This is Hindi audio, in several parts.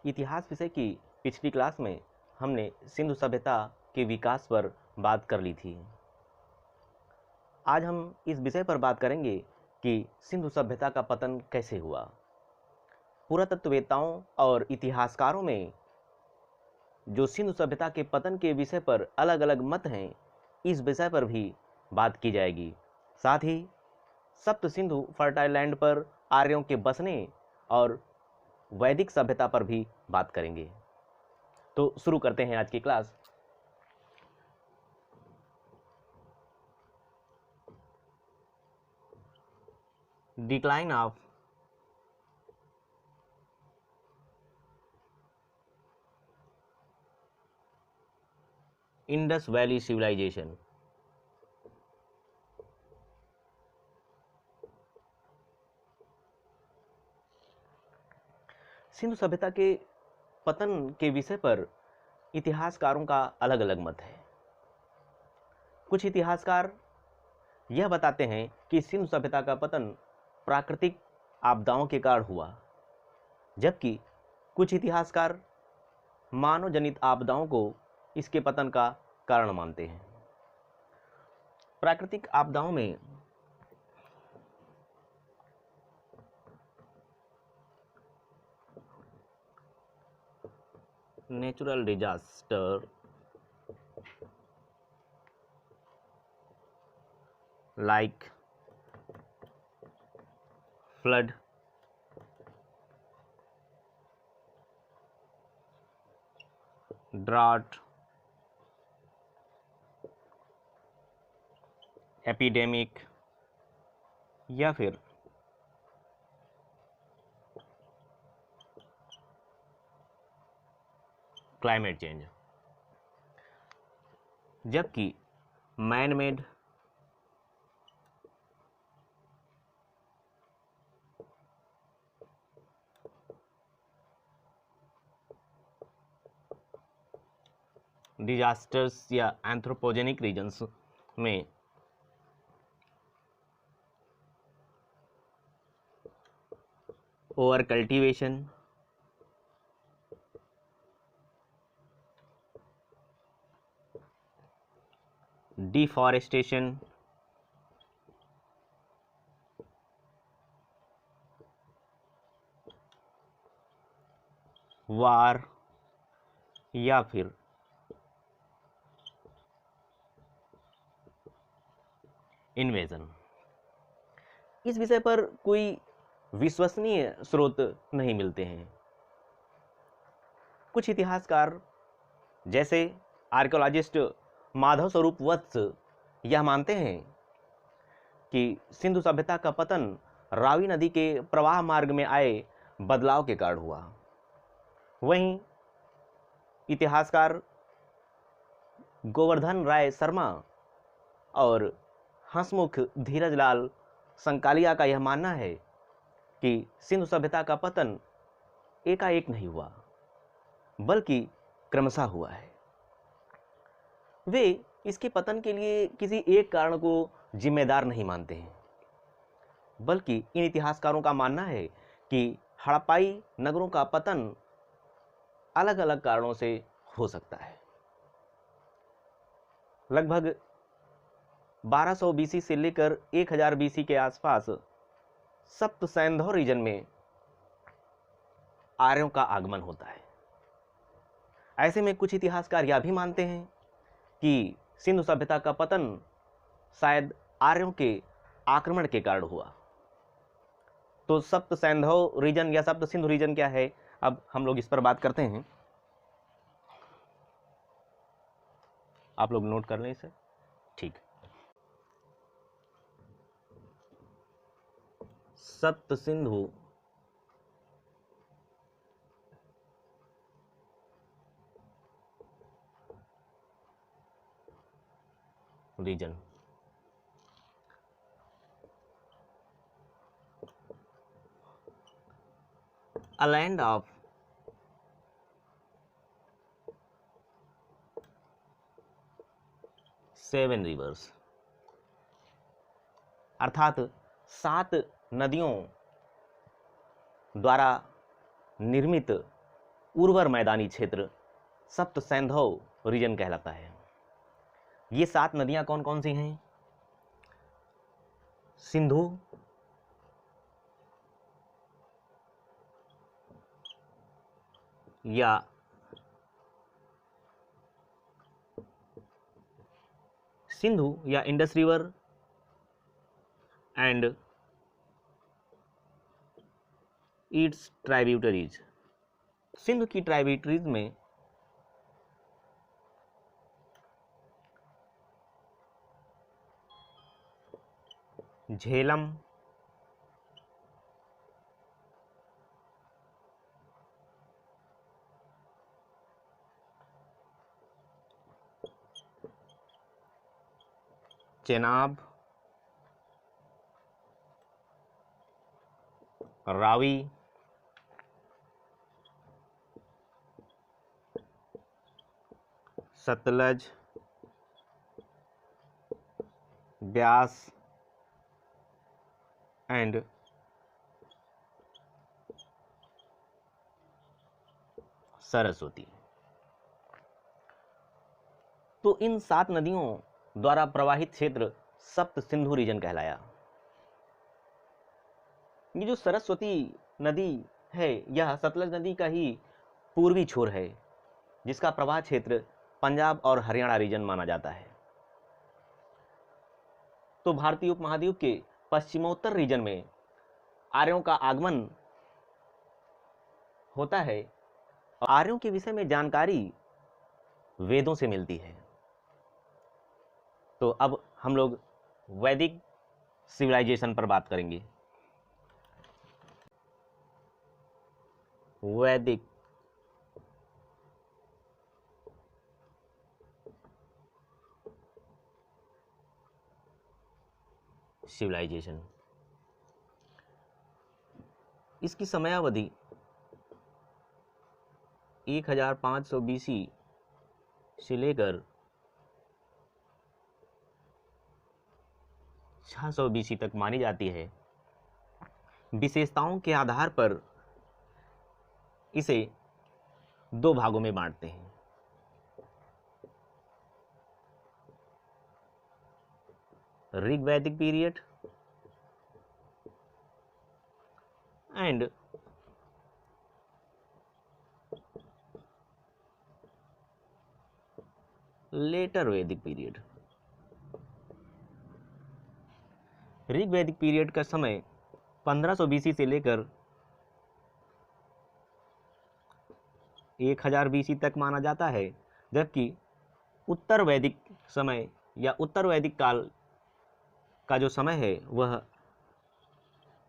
इतिहास विषय की पिछली क्लास में हमने सिंधु सभ्यता के विकास पर बात कर ली थी। आज हम इस विषय पर बात करेंगे कि सिंधु सभ्यता का पतन कैसे हुआ। पुरातत्ववेत्ताओं और इतिहासकारों में जो सिंधु सभ्यता के पतन के विषय पर अलग अलग मत हैं, इस विषय पर भी बात की जाएगी। साथ ही सप्त सिंधु फर्टाइल लैंड पर आर्यों के बसने और वैदिक सभ्यता पर भी बात करेंगे। तो शुरू करते हैं आज की class. Decline of Indus valley civilisation. Sindhu सभ्यता के पतन के विषय पर इतिहासकारों का अलग अलग मत है। कुछ इतिहासकार यह बताते हैं कि सिंधु सभ्यता का पतन प्राकृतिक आपदाओं के कारण हुआ, जबकि कुछ इतिहासकार मानव जनित आपदाओं को इसके पतन का कारण मानते हैं। प्राकृतिक आपदाओं में natural disaster like flood, drought, epidemic या फिर क्लाइमेट चेंज, जबकि मैन मेड डिजास्टर्स या एंथ्रोपोजेनिक रीजन्स में ओवर कल्टीवेशन, डिफॉरेस्टेशन, वार या फिर इन्वेजन। इस विषय पर कोई विश्वसनीय स्रोत नहीं मिलते हैं। कुछ इतिहासकार जैसे आर्कियोलॉजिस्ट माधव स्वरूप वत्स यह मानते हैं कि सिंधु सभ्यता का पतन रावी नदी के प्रवाह मार्ग में आए बदलाव के कारण हुआ। वहीं इतिहासकार गोवर्धन राय शर्मा और हंसमुख धीरजलाल संकालिया का यह मानना है कि सिंधु सभ्यता का पतन एकाएक नहीं हुआ, बल्कि क्रमशः हुआ है। वे इसके पतन के लिए किसी एक कारण को जिम्मेदार नहीं मानते हैं, बल्कि इन इतिहासकारों का मानना है कि हड़प्पाई नगरों का पतन अलग अलग कारणों से हो सकता है। लगभग 1200 बीसी से लेकर 1000 बीसी के आसपास सप्त सैंधव रीजन में आर्यों का आगमन होता है। ऐसे में कुछ इतिहासकार यह भी मानते हैं कि सिंधु सभ्यता का पतन शायद आर्यों के आक्रमण के कारण हुआ। तो सप्त सैंधव रीजन या सप्त सिंधु रीजन क्या है, अब हम लोग इस पर बात करते हैं। आप लोग नोट कर लें इसे। ठीक। Sapta Sindhu region a land of seven rivers, अर्थात 7 नदियों द्वारा निर्मित उर्वर मैदानी क्षेत्र सप्त सैंधव रीजन कहलाता है। ये 7 नदियां कौन कौन सी हैं? सिंधु, या Indus river and it's tributaries. Sindhu की ट्राइब्यूटरीज में झेलम, चेनाब, रावी, सतलज, ब्यास एंड सरस्वती। तो इन 7 नदियों द्वारा प्रवाहित क्षेत्र सप्त सिंधु रीजन कहलाया। ये जो सरस्वती नदी है यह सतलज नदी का ही पूर्वी छोर है, जिसका प्रवाह क्षेत्र पंजाब और हरियाणा रीजन माना जाता है। तो भारतीय उपमहाद्वीप के पश्चिमोत्तर रीजन में आर्यों का आगमन होता है। आर्यों के विषय में जानकारी वेदों से मिलती है। तो अब हम लोग वैदिक सिविलाइजेशन पर बात करेंगे। वैदिक सिविलाइजेशन, इसकी समयावधि 1500 BC से लेकर 600 BC तक मानी जाती है। विशेषताओं के आधार पर इसे 2 भागों में बांटते हैं। ऋग्वैदिक पीरियड एंड लेटर वैदिक पीरियड। ऋग्वैदिक पीरियड का समय 1500 BC से लेकर 1000 BC तक माना जाता है, जबकि उत्तर वैदिक समय या उत्तर वैदिक काल का जो समय है वह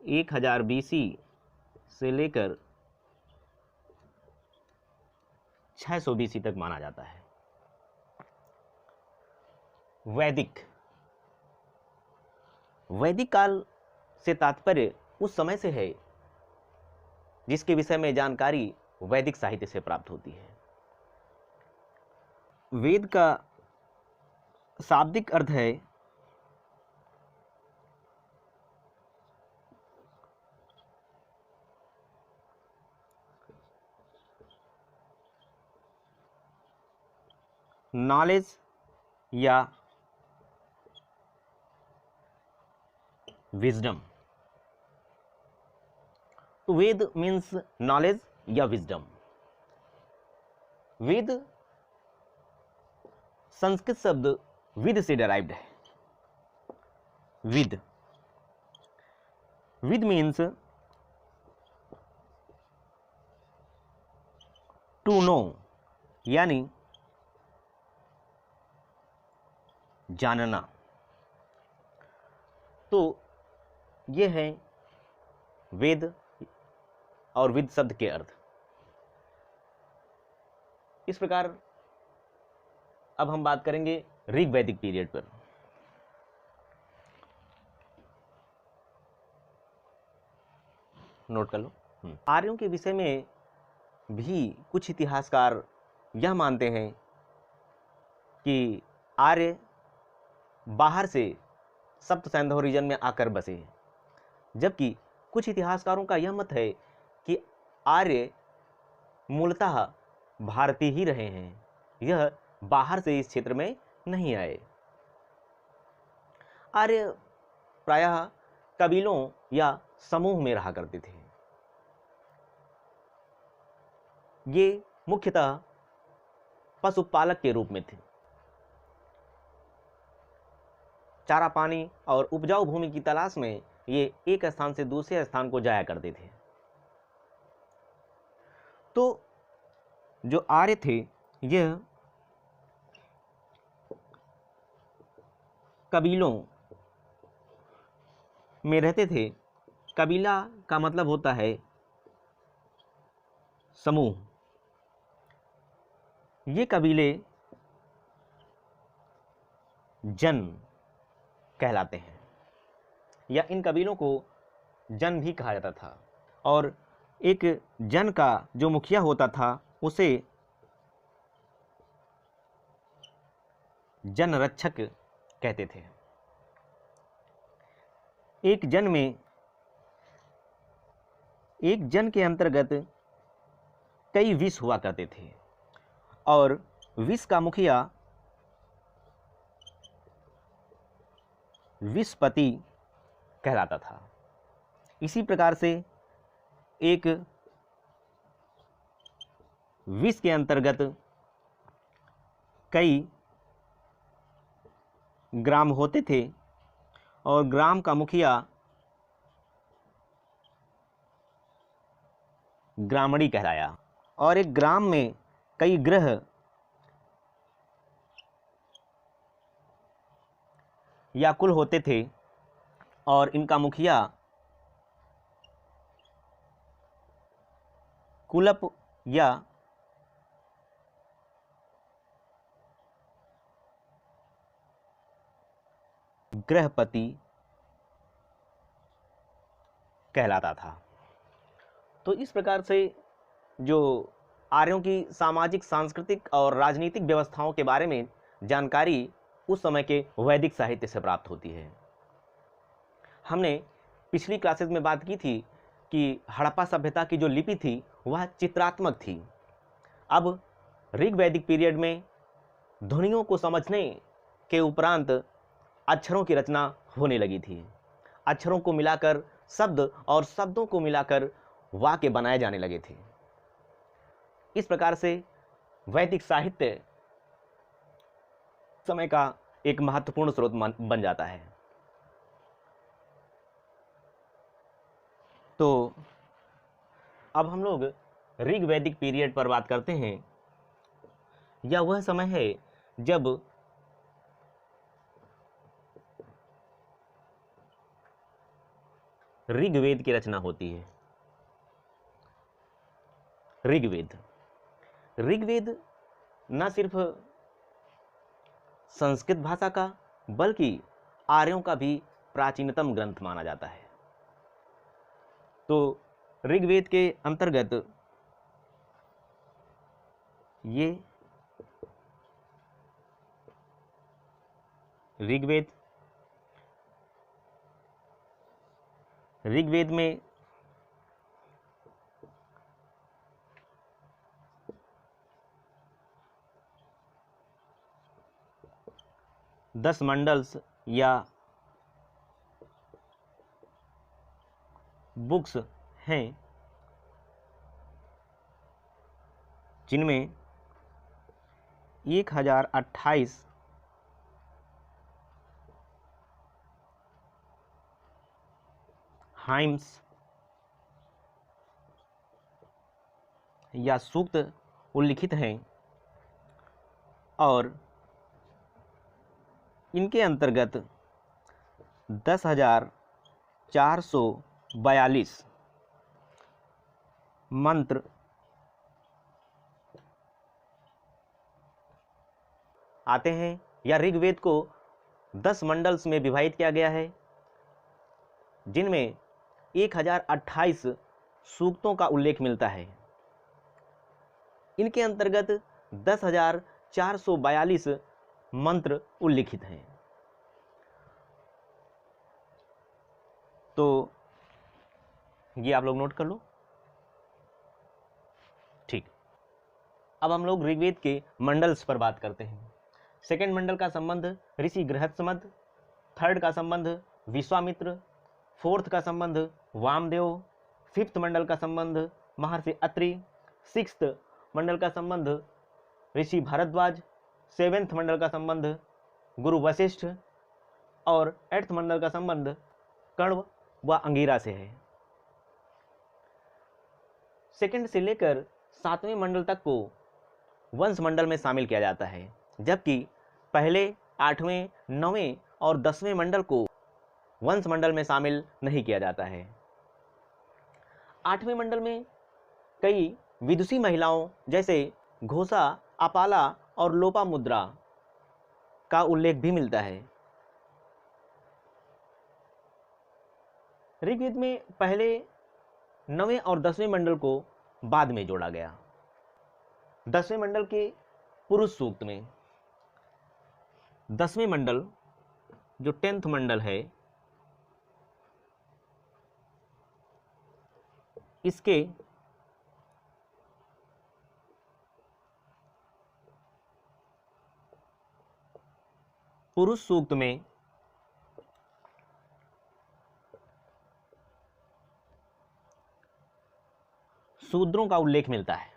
1000 BC से लेकर 600 BC तक माना जाता है। वैदिक काल से तात्पर्य उस समय से है जिसके विषय में जानकारी वैदिक साहित्य से प्राप्त होती है। वेद का शाब्दिक अर्थ है नॉलेज या विजडम। तो वेद मीन्स नॉलेज या विजडम। वेद संस्कृत शब्द विद से डेराइव्ड है। विद मीन्स टू नो, यानी जानना। तो ये है वेद और विद शब्द के अर्थ। इस प्रकार अब हम बात करेंगे ऋग्वैदिक पीरियड पर। नोट कर लो। आर्यों के विषय में भी कुछ इतिहासकार यह मानते हैं कि आर्य बाहर से सप्त सैंधव रीजन में आकर बसे, जबकि कुछ इतिहासकारों का यह मत है कि आर्य मूलतः भारतीय ही रहे हैं, यह बाहर से इस क्षेत्र में नहीं आए। आर्य प्रायः कबीलों या समूह में रहा करते थे। ये मुख्यतः पशुपालक के रूप में थे। चारा पानी और उपजाऊ भूमि की तलाश में ये एक स्थान से दूसरे स्थान को जाया करते थे। तो जो आर्य थे यह कबीलों में रहते थे। कबीला का मतलब होता है समूह। ये कबीले जन कहलाते हैं, या इन कबीलों को जन भी कहा जाता था। और एक जन का जो मुखिया होता था उसे जन रक्षक कहते थे। एक जन के अंतर्गत कई विष हुआ करते थे और विष का मुखिया विषपति कहलाता था। इसी प्रकार से एक विष के अंतर्गत कई ग्राम होते थे और ग्राम का मुखिया ग्रामणी कहलाया। और एक ग्राम में कई ग्रह या कुल होते थे और इनका मुखिया कुलप या गृहपति कहलाता था। तो इस प्रकार से जो आर्यों की सामाजिक, सांस्कृतिक और राजनीतिक व्यवस्थाओं के बारे में जानकारी उस समय के वैदिक साहित्य से प्राप्त होती है। हमने पिछली क्लासेस में बात की थी कि हड़प्पा सभ्यता की जो लिपि थी वह चित्रात्मक थी। अब ऋग वैदिक पीरियड में ध्वनियों को समझने के उपरांत अक्षरों की रचना होने लगी थी। अक्षरों को मिलाकर शब्द और शब्दों को मिलाकर वाक्य बनाए जाने लगे थे। इस प्रकार से वैदिक साहित्य समय का एक महत्वपूर्ण स्रोत बन जाता है। तो अब हम लोग ऋग वैदिक पीरियड पर बात करते हैं। यह वह समय है जब ऋग्वेद की रचना होती है। ऋग्वेद न सिर्फ संस्कृत भाषा का बल्कि आर्यों का भी प्राचीनतम ग्रंथ माना जाता है। तो ऋग्वेद के अंतर्गत ये ऋग्वेद में दस मंडल्स या बुक्स हैं जिनमें 1028 हाइम्स या सूक्त उल्लिखित हैं और इनके अंतर्गत 10,442 मंत्र आते हैं, या ऋग्वेद को 10 मंडल्स में विभाजित किया गया है जिनमें 1028 सूक्तों का उल्लेख मिलता है। इनके अंतर्गत 10,442 मंत्र उल्लिखित हैं। तो ये आप लोग नोट कर लो। ठीक। अब हम लोग ऋग्वेद के मंडल्स पर बात करते हैं। सेकेंड मंडल का संबंध ऋषि गृहस्थमद, थर्ड का संबंध विश्वामित्र, फोर्थ का संबंध वामदेव, फिफ्थ मंडल का संबंध महर्षि अत्रि, सिक्स्थ मंडल का संबंध ऋषि भारद्वाज, सेवेंथ मंडल का संबंध गुरु वशिष्ठ और एट्थ मंडल का संबंध कण्व व अंगिरा से है। सेकंड से लेकर 7वें मंडल तक को वंश मंडल में शामिल किया जाता है, जबकि पहले 8वें, 9वें और 10वें मंडल को वंश मंडल में शामिल नहीं किया जाता है। 8वें मंडल में कई विदुषी महिलाओं जैसे घोषा, अपाला और लोपामुद्रा का उल्लेख भी मिलता है। ऋग्वेद में पहले 9वें और 10वें मंडल को बाद में जोड़ा गया। 10वें मंडल के पुरुष सूक्त में 10वें मंडल जो 10th मंडल है, इसके पुरुष सूक्त में शूद्रों का उल्लेख मिलता है।